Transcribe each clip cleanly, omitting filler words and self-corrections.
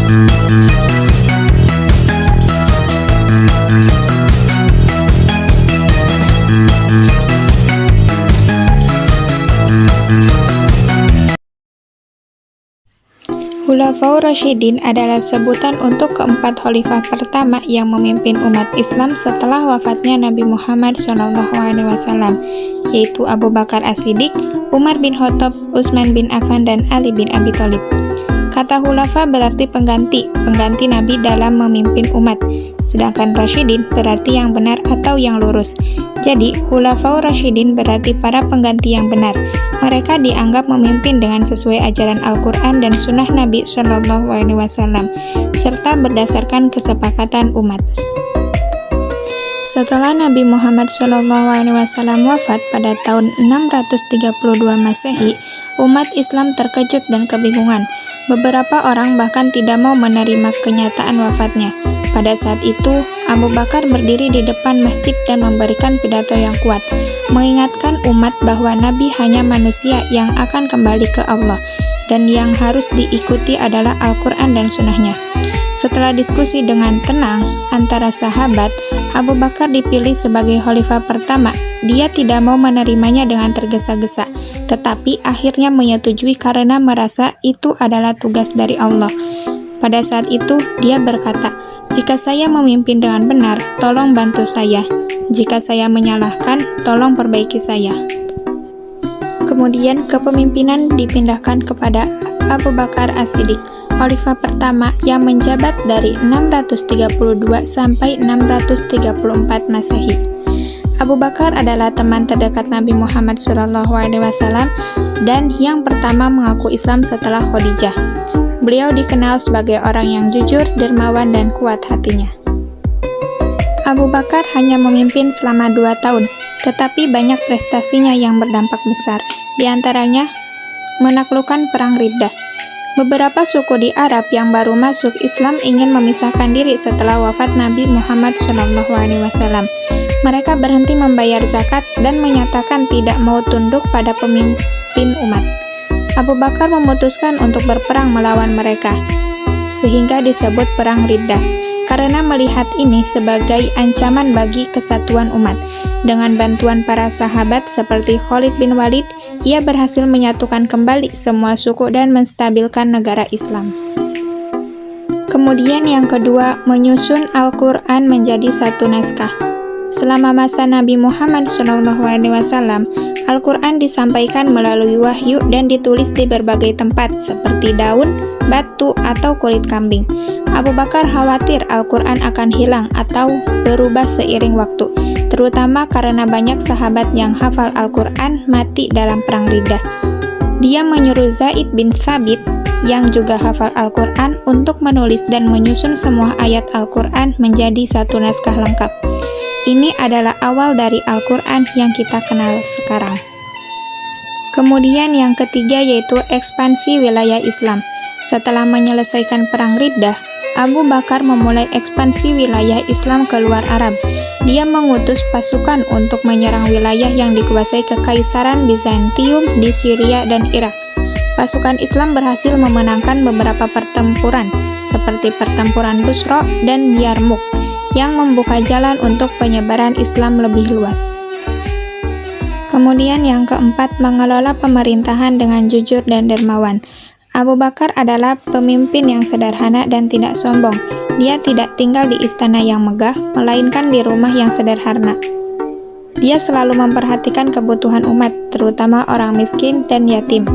Khulafaur Rasyidin adalah sebutan untuk keempat khalifah pertama yang memimpin umat Islam setelah wafatnya Nabi Muhammad SAW, yaitu Abu Bakar As-Siddiq, Umar bin Khattab, Utsman bin Affan, dan Ali bin Abi Thalib. Kata khulafa berarti pengganti Nabi dalam memimpin umat, sedangkan Rasyidin berarti yang benar atau yang lurus. Jadi, Khulafaur Rasyidin berarti para pengganti yang benar. Mereka dianggap memimpin dengan sesuai ajaran Al-Quran dan Sunnah Nabi SAW, serta berdasarkan kesepakatan umat. Setelah Nabi Muhammad SAW wafat pada tahun 632 Masehi, umat Islam terkejut dan kebingungan. Beberapa orang bahkan tidak mau menerima kenyataan wafatnya. Pada saat itu, Abu Bakar berdiri di depan masjid dan memberikan pidato yang kuat, mengingatkan umat bahwa Nabi hanya manusia yang akan kembali ke Allah, dan yang harus diikuti adalah Al-Quran dan Sunnahnya. Setelah diskusi dengan tenang antara sahabat, Abu Bakar dipilih sebagai khalifah pertama. Dia tidak mau menerimanya dengan tergesa-gesa, tetapi akhirnya menyetujui karena merasa itu adalah tugas dari Allah. Pada saat itu, dia berkata, "Jika saya memimpin dengan benar, tolong bantu saya. Jika saya menyalahkan, tolong perbaiki saya." Kemudian kepemimpinan dipindahkan kepada Abu Bakar As-Siddiq, khalifah pertama yang menjabat dari 632 sampai 634 Masehi. Abu Bakar adalah teman terdekat Nabi Muhammad SAW dan yang pertama mengaku Islam setelah Khadijah. Beliau dikenal sebagai orang yang jujur, dermawan, dan kuat hatinya. Abu Bakar hanya memimpin selama 2 tahun, tetapi banyak prestasinya yang berdampak besar, di antaranya menaklukkan Perang Riddah. Beberapa suku di Arab yang baru masuk Islam ingin memisahkan diri setelah wafat Nabi Muhammad SAW. Mereka berhenti membayar zakat dan menyatakan tidak mau tunduk pada pemimpin umat. Abu Bakar memutuskan untuk berperang melawan mereka, sehingga disebut Perang Riddah, karena melihat ini sebagai ancaman bagi kesatuan umat. Dengan bantuan para sahabat seperti Khalid bin Walid, ia berhasil menyatukan kembali semua suku dan menstabilkan negara Islam. Kemudian yang kedua, menyusun Al-Quran menjadi satu naskah. Selama masa Nabi Muhammad SAW, Al-Quran disampaikan melalui wahyu dan ditulis di berbagai tempat seperti daun, batu, atau kulit kambing. Abu Bakar khawatir Al-Quran akan hilang atau berubah seiring waktu, terutama karena banyak sahabat yang hafal Al-Quran mati dalam Perang Riddah. Dia menyuruh Zaid bin Thabit yang juga hafal Al-Quran untuk menulis dan menyusun semua ayat Al-Quran menjadi satu naskah lengkap. Ini adalah awal dari Al-Quran yang kita kenal sekarang. Kemudian yang ketiga yaitu ekspansi wilayah Islam. Setelah menyelesaikan Perang Riddah, Abu Bakar memulai ekspansi wilayah Islam ke luar Arab. Dia mengutus pasukan untuk menyerang wilayah yang dikuasai Kekaisaran Bizantium di Syria dan Irak. Pasukan Islam berhasil memenangkan beberapa pertempuran, seperti pertempuran Busra dan Yarmuk, yang membuka jalan untuk penyebaran Islam lebih luas. Kemudian yang keempat, mengelola pemerintahan dengan jujur dan dermawan. Abu Bakar adalah pemimpin yang sederhana dan tidak sombong. Dia tidak tinggal di istana yang megah, melainkan di rumah yang sederhana. Dia selalu memperhatikan kebutuhan umat, terutama orang miskin dan yatim.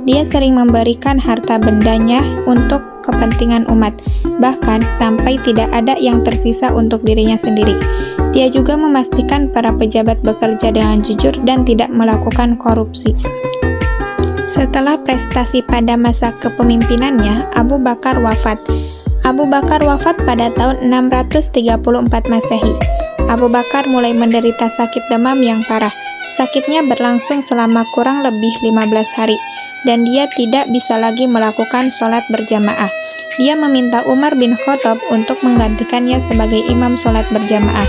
Dia sering memberikan harta bendanya untuk kepentingan umat, bahkan sampai tidak ada yang tersisa untuk dirinya sendiri. Dia juga memastikan para pejabat bekerja dengan jujur dan tidak melakukan korupsi. Setelah prestasi pada masa kepemimpinannya, Abu Bakar wafat. Abu Bakar wafat pada tahun 634 Masehi. Abu Bakar mulai menderita sakit demam yang parah. Sakitnya berlangsung selama kurang lebih 15 hari, dan dia tidak bisa lagi melakukan sholat berjamaah. Dia meminta Umar bin Khattab untuk menggantikannya sebagai imam sholat berjamaah.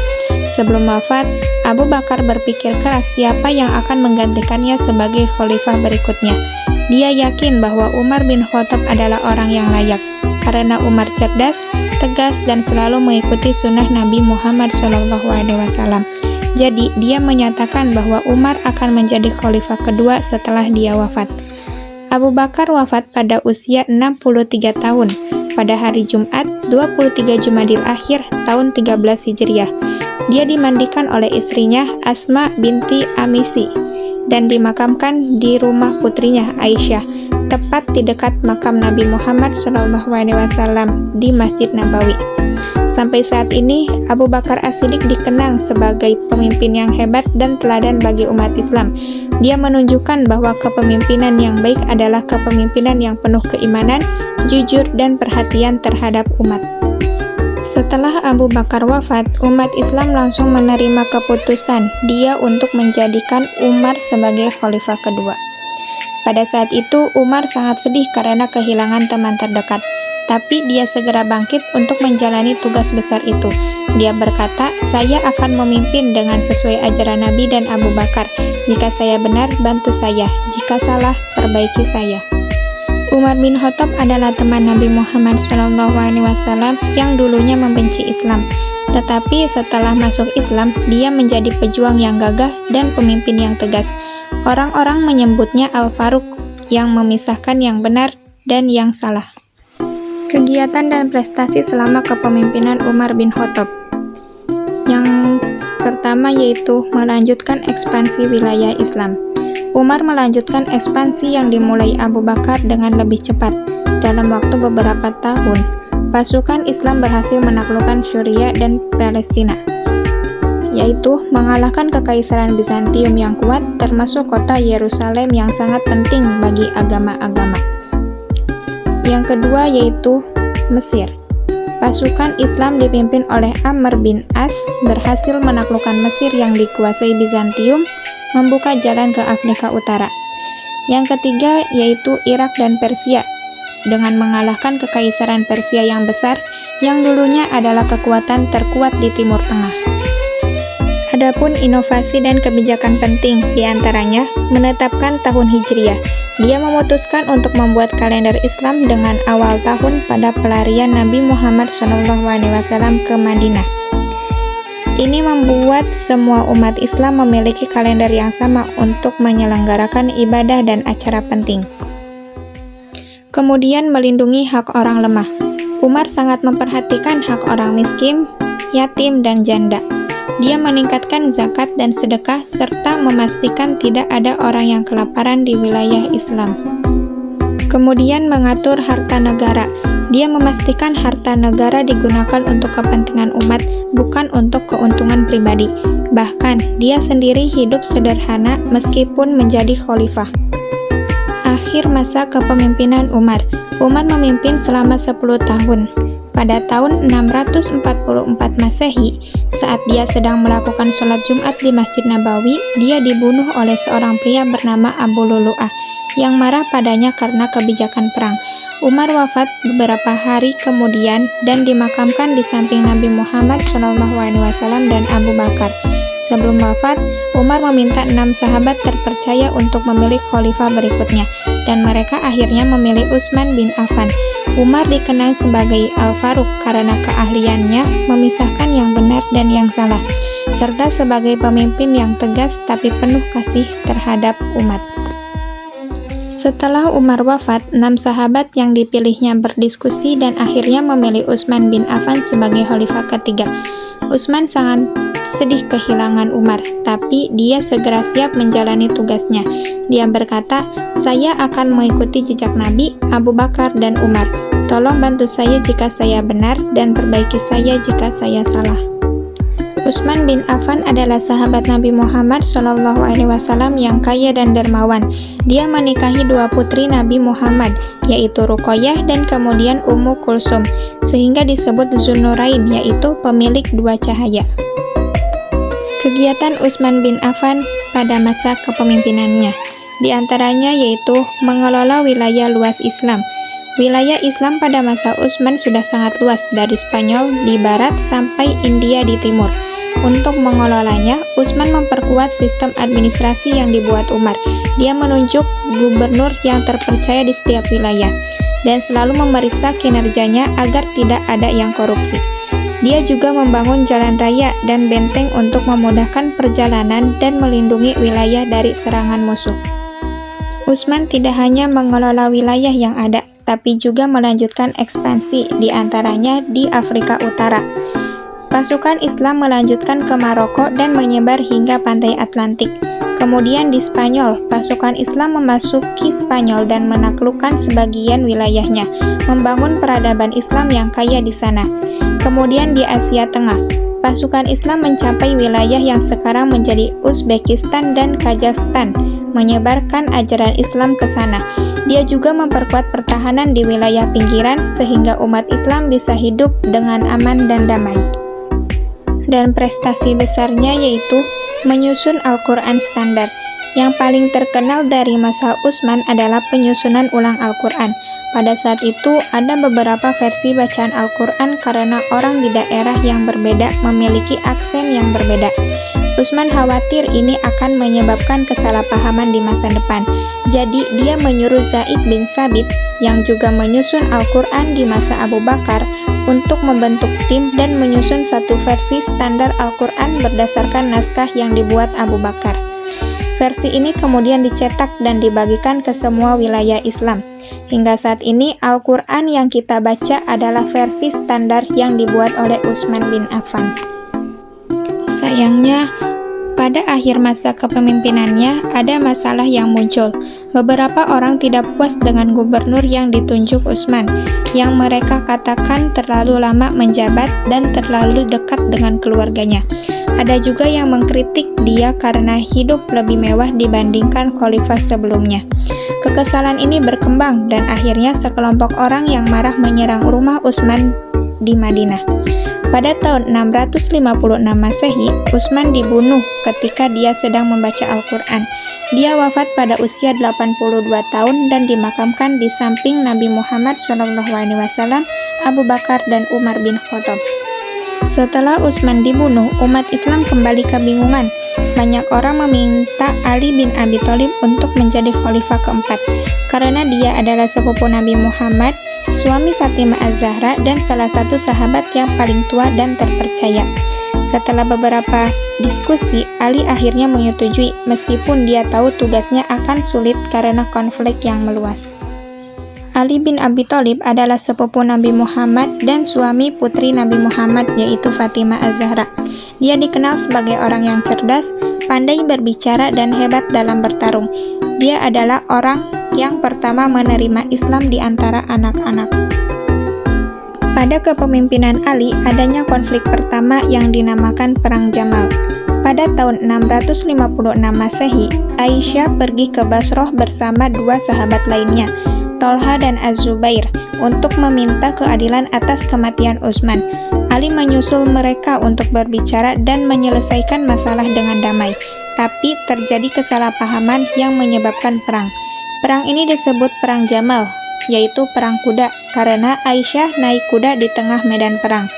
Sebelum wafat, Abu Bakar berpikir keras siapa yang akan menggantikannya sebagai khalifah berikutnya. Dia yakin bahwa Umar bin Khattab adalah orang yang layak, karena Umar cerdas, tegas, dan selalu mengikuti sunnah Nabi Muhammad SAW. Jadi, dia menyatakan bahwa Umar akan menjadi khalifah kedua setelah dia wafat. Abu Bakar wafat pada usia 63 tahun, pada hari Jumat 23 Jumadil Akhir tahun 13 Hijriah. Dia dimandikan oleh istrinya Asma binti Amisi dan dimakamkan di rumah putrinya Aisyah, tepat di dekat makam Nabi Muhammad SAW di Masjid Nabawi. Sampai saat ini, Abu Bakar As-Siddiq dikenang sebagai pemimpin yang hebat dan teladan bagi umat Islam. Dia menunjukkan bahwa kepemimpinan yang baik adalah kepemimpinan yang penuh keimanan, jujur, dan perhatian terhadap umat. Setelah Abu Bakar wafat, umat Islam langsung menerima keputusan dia untuk menjadikan Umar sebagai khalifah kedua. Pada saat itu, Umar sangat sedih karena kehilangan teman terdekat. Tapi dia segera bangkit untuk menjalani tugas besar itu. Dia berkata, "Saya akan memimpin dengan sesuai ajaran Nabi dan Abu Bakar. Jika saya benar, bantu saya. Jika salah, perbaiki saya." Umar bin Khattab adalah teman Nabi Muhammad SAW yang dulunya membenci Islam. Tetapi setelah masuk Islam, dia menjadi pejuang yang gagah dan pemimpin yang tegas. Orang-orang menyebutnya Al-Faruq, yang memisahkan yang benar dan yang salah. Kegiatan dan prestasi selama kepemimpinan Umar bin Khattab. Yang pertama yaitu melanjutkan ekspansi wilayah Islam. Umar melanjutkan ekspansi yang dimulai Abu Bakar dengan lebih cepat. Dalam waktu beberapa tahun, pasukan Islam berhasil menaklukkan Syria dan Palestina, yaitu mengalahkan kekaisaran Bizantium yang kuat, termasuk kota Yerusalem yang sangat penting bagi agama-agama. Yang kedua yaitu Mesir. Pasukan Islam dipimpin oleh Amr bin As berhasil menaklukkan Mesir yang dikuasai Bizantium, membuka jalan ke Afrika Utara. Yang ketiga yaitu Irak dan Persia, dengan mengalahkan kekaisaran Persia yang besar, yang dulunya adalah kekuatan terkuat di Timur Tengah. Adapun inovasi dan kebijakan penting diantaranya menetapkan tahun Hijriah. Dia memutuskan untuk membuat kalender Islam dengan awal tahun pada pelarian Nabi Muhammad SAW ke Madinah. Ini membuat semua umat Islam memiliki kalender yang sama untuk menyelenggarakan ibadah dan acara penting. Kemudian melindungi hak orang lemah. Umar sangat memperhatikan hak orang miskin, yatim, dan janda. Dia meningkatkan zakat dan sedekah serta memastikan tidak ada orang yang kelaparan di wilayah Islam. Kemudian mengatur harta negara. Dia memastikan harta negara digunakan untuk kepentingan umat, bukan untuk keuntungan pribadi. Bahkan, dia sendiri hidup sederhana meskipun menjadi khalifah. Akhir masa kepemimpinan Umar. Umar memimpin selama 10 tahun. Pada tahun 644 Masehi, saat dia sedang melakukan sholat Jumat di Masjid Nabawi, dia dibunuh oleh seorang pria bernama Abu Lulu'ah yang marah padanya karena kebijakan perang. Umar wafat beberapa hari kemudian dan dimakamkan di samping Nabi Muhammad SAW dan Abu Bakar. Sebelum wafat, Umar meminta 6 sahabat terpercaya untuk memilih khalifah berikutnya, dan mereka akhirnya memilih Utsman bin Affan. Umar dikenal sebagai Al-Faruq karena keahliannya memisahkan yang benar dan yang salah, serta sebagai pemimpin yang tegas tapi penuh kasih terhadap umat. Setelah Umar wafat, 6 sahabat yang dipilihnya berdiskusi dan akhirnya memilih Utsman bin Affan sebagai khalifah ketiga. Utsman sangat sedih kehilangan Umar, tapi dia segera siap menjalani tugasnya. Dia berkata, "Saya akan mengikuti jejak Nabi, Abu Bakar, dan Umar. Tolong bantu saya jika saya benar dan perbaiki saya jika saya salah." Utsman bin Affan adalah sahabat Nabi Muhammad SAW yang kaya dan dermawan. Dia menikahi 2 putri Nabi Muhammad, yaitu Ruqayyah dan kemudian Ummu Kulsum, sehingga disebut Zunnurain, yaitu pemilik 2 cahaya. Kegiatan Utsman bin Affan pada masa kepemimpinannya, di antaranya yaitu mengelola wilayah luas Islam. Wilayah Islam pada masa Utsman sudah sangat luas, dari Spanyol di barat sampai India di timur. Untuk mengelolanya, Utsman memperkuat sistem administrasi yang dibuat Umar. Dia menunjuk gubernur yang terpercaya di setiap wilayah. dan selalu memeriksa kinerjanya agar tidak ada yang korupsi. Dia juga membangun jalan raya dan benteng untuk memudahkan perjalanan dan melindungi wilayah dari serangan musuh. Utsman tidak hanya mengelola wilayah yang ada, tapi juga melanjutkan ekspansi, di antaranya di Afrika Utara. Pasukan Islam melanjutkan ke Maroko dan menyebar hingga pantai Atlantik. Kemudian di Spanyol, pasukan Islam memasuki Spanyol dan menaklukkan sebagian wilayahnya, membangun peradaban Islam yang kaya di sana. Kemudian di Asia Tengah, pasukan Islam mencapai wilayah yang sekarang menjadi Uzbekistan dan Kazakhstan, menyebarkan ajaran Islam ke sana. Dia juga memperkuat pertahanan di wilayah pinggiran sehingga umat Islam bisa hidup dengan aman dan damai. Dan prestasi besarnya yaitu menyusun Al-Quran standar. Yang paling terkenal dari masa Utsman adalah penyusunan ulang Al-Quran. Pada saat itu, ada beberapa versi bacaan Al-Quran karena orang di daerah yang berbeda memiliki aksen yang berbeda. Utsman khawatir ini akan menyebabkan kesalahpahaman di masa depan. Jadi, dia menyuruh Zaid bin Tsabit, yang juga menyusun Al-Quran di masa Abu Bakar, untuk membentuk tim dan menyusun satu versi standar Al-Quran berdasarkan naskah yang dibuat Abu Bakar. Versi ini kemudian dicetak dan dibagikan ke semua wilayah Islam. Hingga saat ini, Al-Quran yang kita baca adalah versi standar yang dibuat oleh Utsman bin Affan. Sayangnya, pada akhir masa kepemimpinannya, ada masalah yang muncul. Beberapa orang tidak puas dengan gubernur yang ditunjuk Utsman, yang mereka katakan terlalu lama menjabat dan terlalu dekat dengan keluarganya. Ada juga yang mengkritik dia karena hidup lebih mewah dibandingkan khalifah sebelumnya. Kekesalan ini berkembang dan akhirnya sekelompok orang yang marah menyerang rumah Utsman di Madinah. Pada tahun 656 Masehi, Utsman dibunuh ketika dia sedang membaca Al-Quran. Dia wafat pada usia 82 tahun dan dimakamkan di samping Nabi Muhammad SAW, Abu Bakar, dan Umar bin Khattab. Setelah Utsman dibunuh, umat Islam kembali kebingungan. Banyak orang meminta Ali bin Abi Thalib untuk menjadi khalifah keempat, karena dia adalah sepupu Nabi Muhammad, suami Fatimah Az-Zahra, dan salah satu sahabat yang paling tua dan terpercaya. Setelah beberapa diskusi, Ali akhirnya menyetujui, meskipun dia tahu tugasnya akan sulit karena konflik yang meluas. Ali bin Abi Thalib adalah sepupu Nabi Muhammad dan suami putri Nabi Muhammad, yaitu Fatimah Az-Zahra. Dia dikenal sebagai orang yang cerdas, pandai berbicara, dan hebat dalam bertarung. Dia adalah orang yang pertama menerima Islam di antara anak-anak. Pada kepemimpinan Ali, adanya konflik pertama yang dinamakan Perang Jamal. Pada tahun 656 Masehi, Aisyah pergi ke Basrah bersama dua sahabat lainnya, Tolha dan Az-Zubair, untuk meminta keadilan atas kematian Utsman. Ali menyusul mereka untuk berbicara dan menyelesaikan masalah dengan damai, tapi terjadi kesalahpahaman yang menyebabkan perang. Perang ini disebut Perang Jamal, yaitu perang kuda, karena Aisyah naik kuda di tengah medan perang.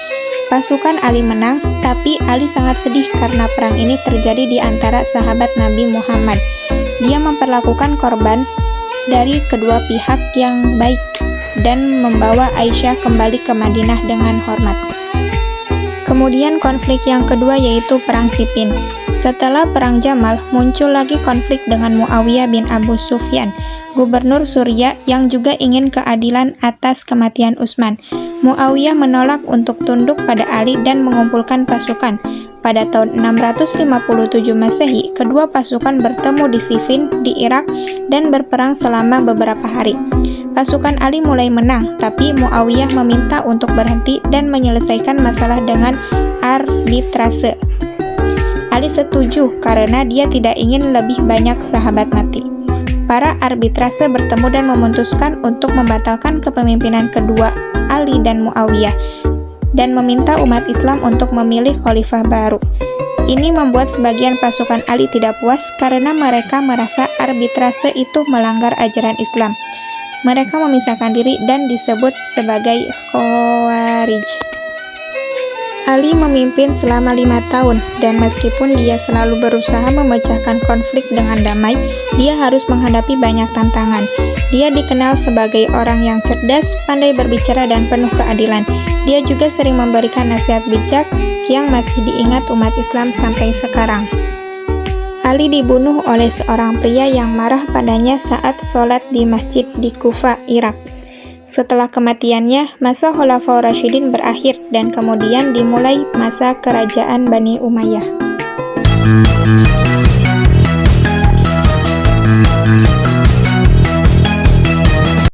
Pasukan Ali menang, tapi Ali sangat sedih karena perang ini terjadi di antara sahabat Nabi Muhammad. Dia memperlakukan korban dari kedua pihak yang baik dan membawa Aisyah kembali ke Madinah dengan hormat. Kemudian konflik yang kedua yaitu Perang Siffin. Setelah Perang Jamal, muncul lagi konflik dengan Muawiyah bin Abu Sufyan, gubernur Suriah yang juga ingin keadilan atas kematian Utsman. Muawiyah menolak untuk tunduk pada Ali dan mengumpulkan pasukan. Pada tahun 657 Masehi, kedua pasukan bertemu di Siffin di Irak dan berperang selama beberapa hari. Pasukan Ali mulai menang, tapi Muawiyah meminta untuk berhenti dan menyelesaikan masalah dengan arbitrase. Ali setuju karena dia tidak ingin lebih banyak sahabat mati. Para arbitrase bertemu dan memutuskan untuk membatalkan kepemimpinan kedua Ali dan Muawiyah dan meminta umat Islam untuk memilih khalifah baru. Ini membuat sebagian pasukan Ali tidak puas karena mereka merasa arbitrase itu melanggar ajaran Islam. Mereka memisahkan diri dan disebut sebagai Khawarij. Ali memimpin selama 5 tahun, dan meskipun dia selalu berusaha memecahkan konflik dengan damai, dia harus menghadapi banyak tantangan. Dia dikenal sebagai orang yang cerdas, pandai berbicara, dan penuh keadilan. Dia juga sering memberikan nasihat bijak yang masih diingat umat Islam sampai sekarang. Ali dibunuh oleh seorang pria yang marah padanya saat sholat di masjid di Kufa, Irak. Setelah kematiannya, masa Khulafaur Rasyidin berakhir dan kemudian dimulai masa kerajaan Bani Umayyah.